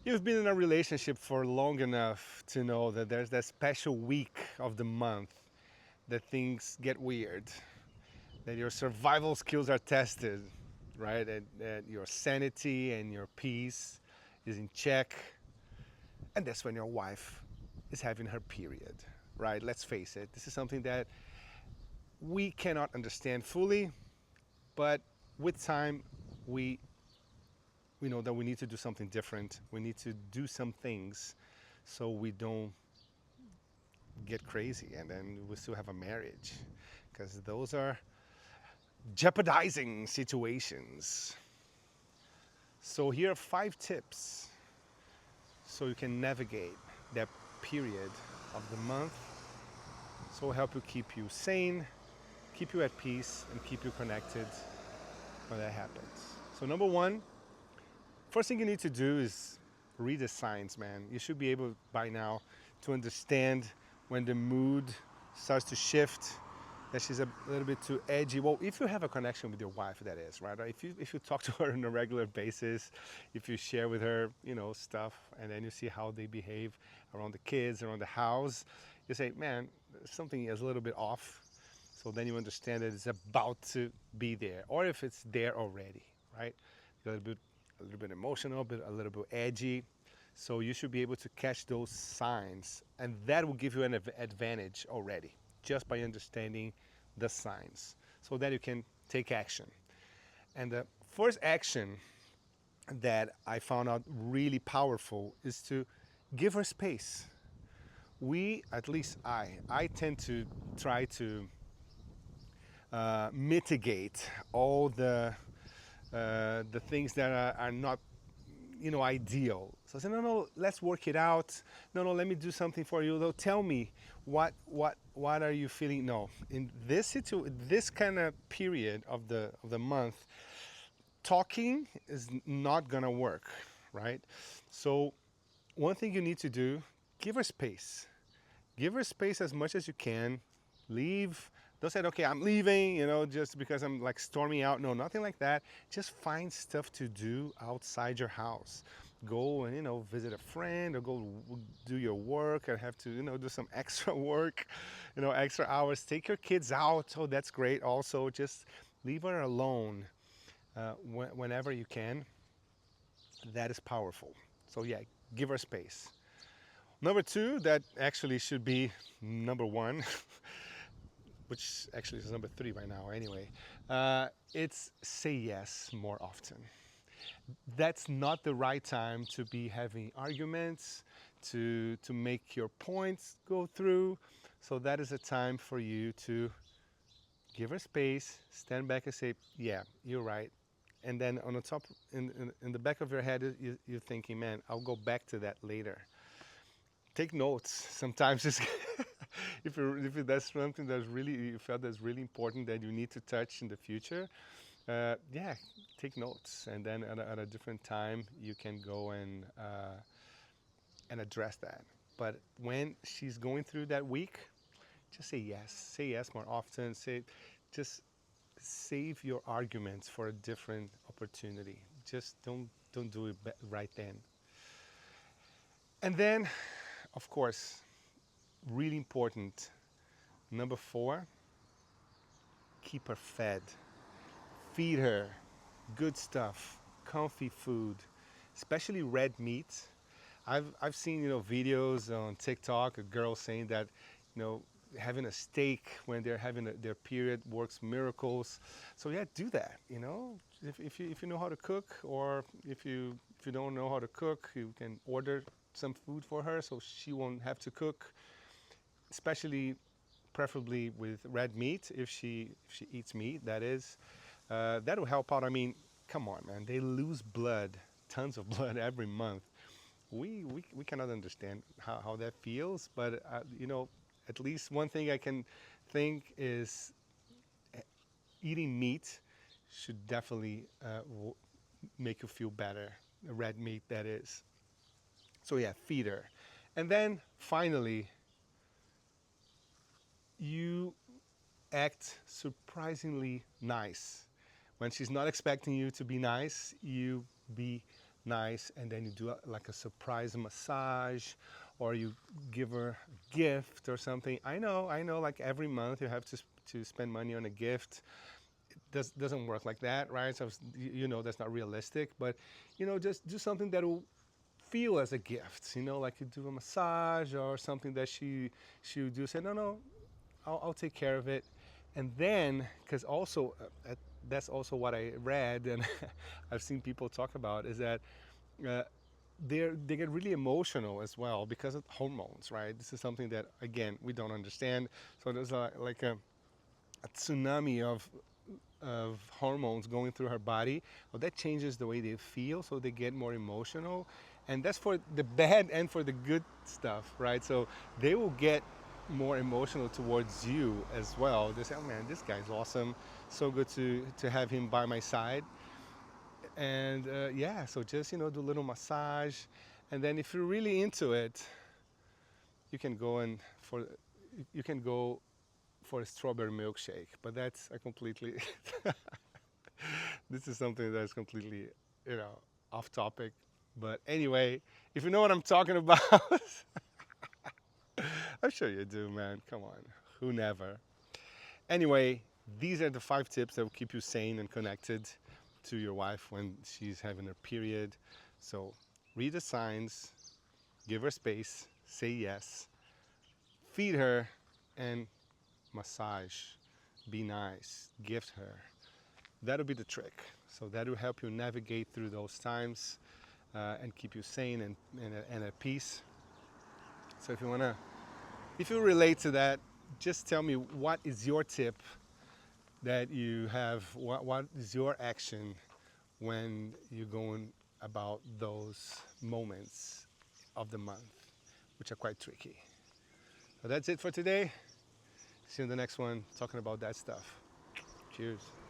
You've been in a relationship for long enough to know that there's that special week of the month that things get weird, that your survival skills are tested, right? That your sanity and your peace is in check. And that's when your wife is having her period, right? Let's face it, this is something that we cannot understand fully, but with time, we we know that we need to do something different. We need to do some things so we don't get crazy and then we still have a marriage, because those are jeopardizing situations. So here are 5 tips so you can navigate that period of the month, so help you keep you sane, keep you at peace, and keep you connected when that happens. So number one, first thing you need to do is read the signs, man. You should be able by now to understand when the mood starts to shift, that she's a little bit too edgy. Well, if you have a connection with your wife, that is, right? If you talk to her on a regular basis, if you share with her, stuff, and then you see how they behave around the kids, around the house, you say, man, something is a little bit off. So then you understand that it's about to be there, or if it's there already, right? A little bit emotional, but a little bit edgy. So you should be able to catch those signs, and that will give you an advantage already, just by understanding the signs, so that you can take action. And the first action that I found out really powerful is to give her space. At least I tend to try to mitigate all the things that are not ideal. So I said, no, no, let's work it out. No, no, let me do something for you. Though, tell me what are you feeling? No, in this kind of period of the month, talking is not gonna work, right? So one thing you need to do, give her space. Give her space as much as you can. Leave. Don't say, okay, I'm leaving, just because I'm like storming out. No, nothing like that. Just find stuff to do outside your house. Go and, visit a friend, or go do your work, or have to, do some extra work, extra hours. Take your kids out. Oh, that's great. Also, just leave her alone whenever you can. That is powerful. So, yeah, give her space. Number two, that actually should be number one, which actually is number three by now anyway. It's say yes more often. That's not the right time to be having arguments, to make your points go through. So that is a time for you to give her space, stand back and say, yeah, you're right. And then on the top, in the back of your head, you're thinking, man, I'll go back to that later. Take notes. Sometimes it's if that's something that's really you felt that's really important that you need to touch in the future, yeah, take notes, and then at a different time you can go and address that. But when she's going through that week, just say yes. Say yes more often. Just save your arguments for a different opportunity. Just don't do it right then. And then, of course, really important. Number four, keep her fed. Feed her good stuff, comfy food, especially red meat. I've seen videos on TikTok of girls saying that you know having a steak when they're having their period works miracles. So yeah, do that. If you know how to cook, or if you don't know how to cook, you can order some food for her so she won't have to cook. Especially preferably with red meat, if she eats meat, that is. That will help out. I mean, come on, man. They lose blood, tons of blood every month. We cannot understand how that feels, but at least one thing I can think is eating meat should definitely make you feel better. Red meat, that is. So yeah, feed her. And then finally, you act surprisingly nice. When she's not expecting you to be nice, you be nice, and then you do like a surprise massage, or you give her a gift or something. I know, like every month you have to spend money on a gift. Doesn't work like that, right? So you know that's not realistic, but just do something that will feel as a gift. Like you do a massage or something that she would do. Say no, I'll take care of it, and then because also that's also what I read and I've seen people talk about is that. Uh, they get really emotional as well because of hormones, right? This is something that again we don't understand. So there's like a tsunami of hormones going through her body. Well, that changes the way they feel, so they get more emotional, and that's for the bad and for the good stuff, right? So they will get more emotional towards you as well. They say, "Oh man, this guy's awesome. So good to have him by my side." And yeah, so just do a little massage, and then if you're really into it, you can go and for you can go for a strawberry milkshake, but that's a completely this is something that's completely, off topic. But anyway, if you know what I'm talking about, I'm sure you do, man. Come on, who never? Anyway, these are the 5 tips that will keep you sane and connected to your wife when she's having her period. So read the signs, give her space, say yes, feed her, and massage. Be nice, gift her. That'll be the trick. So that will help you navigate through those times and keep you sane and at peace. So if you relate to that, just tell me what is your tip that you have. What is your action when you're going about those moments of the month, which are quite tricky. So that's it for today. See you in the next one, talking about that stuff. Cheers.